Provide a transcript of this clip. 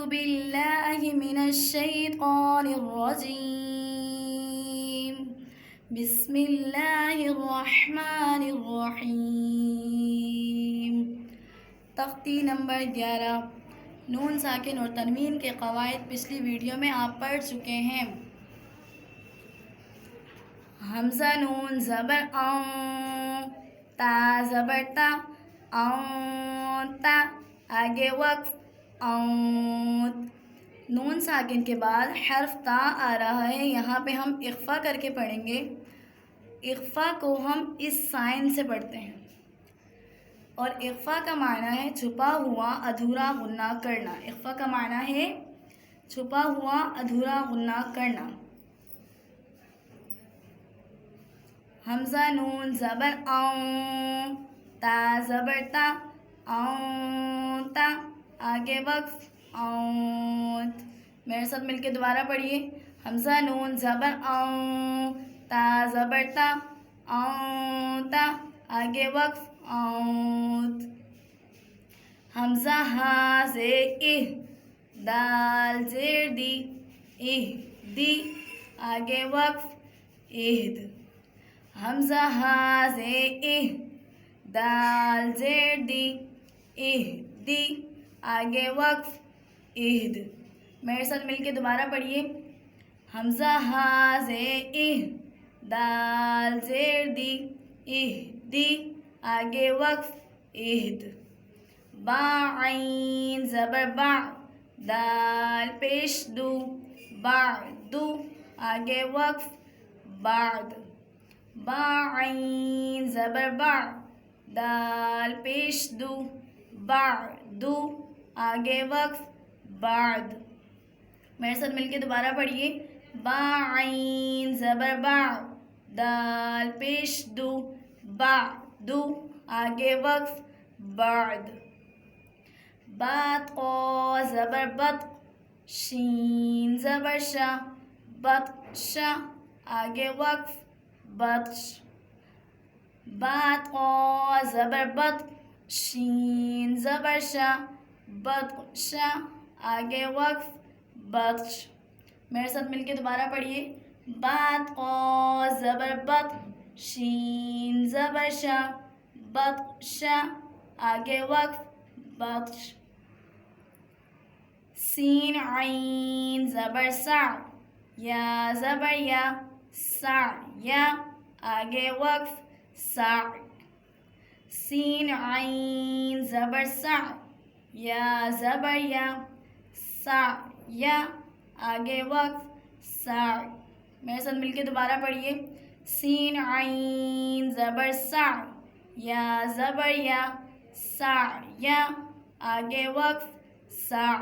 باللہ من الشیطان الرجیم بسم اللہ الرحمن الرحیم۔ تختی نمبر 11 نون ساکن اور تنوین کے قواعد پچھلی ویڈیو میں آپ پڑھ چکے ہیں۔ حمزہ نون زبر تا زبر تا تا آگے وقف نون ساکن کے بعد حرف تا آ رہا ہے، یہاں پہ ہم اخفا کر کے پڑھیں گے۔ اخفا کو ہم اس سائن سے پڑھتے ہیں اور اخفا کا معنی ہے چھپا ہوا ادھورا غنہ کرنا۔ اخفا کا معنی ہے چھپا ہوا ادھورا غنہ کرنا۔ حمزہ نون زبر تا زبر تا آگے وقف میرے ساتھ مل کے دوبارہ پڑھیے۔ حمزہ نون زبر تا زبر تا آگے وقف حمزہ ہا زیر دال زیر دی دی آگے وقف اہد۔ حمزہ ہا زیر دال زیر دی دی آگے وقف اہد۔ میرے ساتھ مل کے دوبارہ پڑھیے۔ حمزہ ہا زیر دال زیر دی دی آگے وقف اہد۔ با عین زبر با دال پیش دو بعدو آگے وقف بعد۔ با عین زبر با دال پیش دو بعدو آگے وقف بعد۔ میرے ساتھ مل کے دوبارہ پڑھیے۔ با عین زبر با دال پیش دو بعدو آگے وقف بعد۔ بات قا زبر بط شین زبر شا بطشا آگے وقف بطش۔ بات قا زبر بط شین زبر شا بطشا آگے وقف بطش۔ میرے ساتھ مل کے دوبارہ پڑھیے۔ بات قا زبر بط شین زبر شا بطشا آگے وقف بطش۔ سین عین زبر سع یا زبر یا سع یا آگے وقف سع۔ سین عین زبر سع یا زبر یا سع یا آگے وقف سع۔ میرے ساتھ مل کے دوبارہ پڑھیے۔ سین عین زبر سع یا زبر یا سع یا آگے وقف سع۔